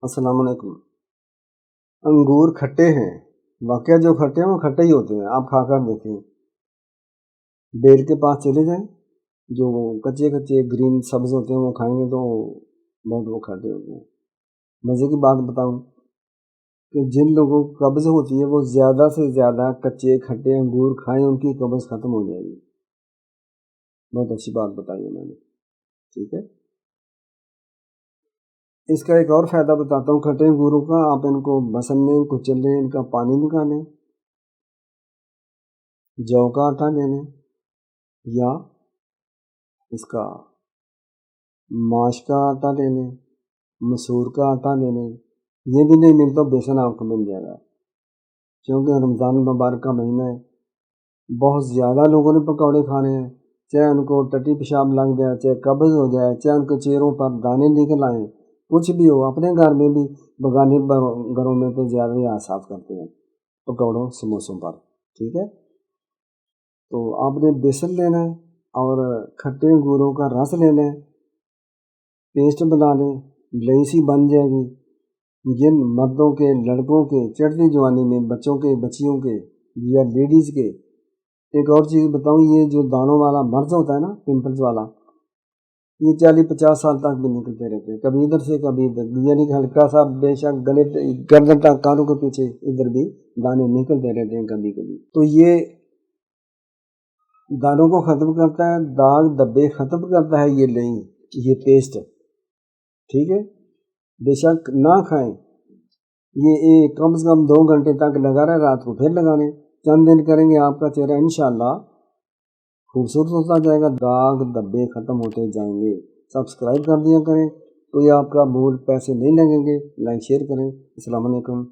अस्सलाम वालेकुम। अंगूर खट्टे हैं, वाकया जो खट्टे हैं वो खट्टे ही होते हैं। आप खा कर देखें, बेल के पास चले जाएं, जो वो कच्चे कच्चे ग्रीन सब्ज होते हैं वो खाएंगे तो बहुत वो खट्टे होते हैं। मज़े की बात बताऊं कि जिन लोगों को कब्ज़ होती है वो ज़्यादा से ज़्यादा कच्चे खट्टे अंगूर खाएं, उनकी कब्ज़ ख़त्म हो जाएगी। बहुत अच्छी बात बताई है मैंने, ठीक है। इसका एक और फ़ायदा बताता हूँ खट्टे अंगूरों का। आप इनको बसन में कुचल लें, इनका पानी निकालें, जौ का आटा ले लें या इसका माश का आटा ले लें, मसूर का आटा ले लें। ये भी नहीं मिलता बेसन आपको मिल जाएगा, क्योंकि रमज़ान मुबारक का महीना है। बहुत ज़्यादा लोगों ने पकौड़े खाने हैं, चाहे उनको टट्टी पेशाब लग जाए, चाहे कब्ज़ हो जाए, चाहे उनको चेहरों पर दाने निकल आए, कुछ भी हो। अपने घर में भी, बगाने घरों में तो ज़्यादा ही हाथ साफ करते हैं पकौड़ों समोसों पर, ठीक है। तो आपने बेसन लेना है और खट्टे अंगूरों का रस लेना है, पेस्ट बना लें, लई सी बन जाएगी। जिन मर्दों के, लड़कों के चढ़ती जवानी में, बच्चों के, बच्चियों के या लेडीज़ के, एक और चीज़ बताऊँ, ये जो दानों वाला मर्ज होता है ना, पिंपल्स वाला, ये 40-50 साल तक भी निकलते रहते हैं, कभी इधर से कभी इधर, यानी कि हल्का सा बेशक गले गर्दन तक, कानों के पीछे इधर भी दाने निकलते रहते हैं कभी कभी। तो ये दानों को ख़त्म करता है, दाग धब्बे ख़त्म करता है ये लई, ये पेस्ट, ठीक है। बेशक ना खाएं, ये कम से कम 2 घंटे तक लगा रहे, रात को फिर लगा लें। चंद दिन करेंगे, आपका चेहरा इंशाल्लाह खूबसूरत होता जाएगा, दाग धब्बे ख़त्म होते जाएंगे। सब्सक्राइब कर दिया करें, तो ये आपका मूल पैसे नहीं लगेंगे। लाइक शेयर करें। अस्सलाम वालेकुम।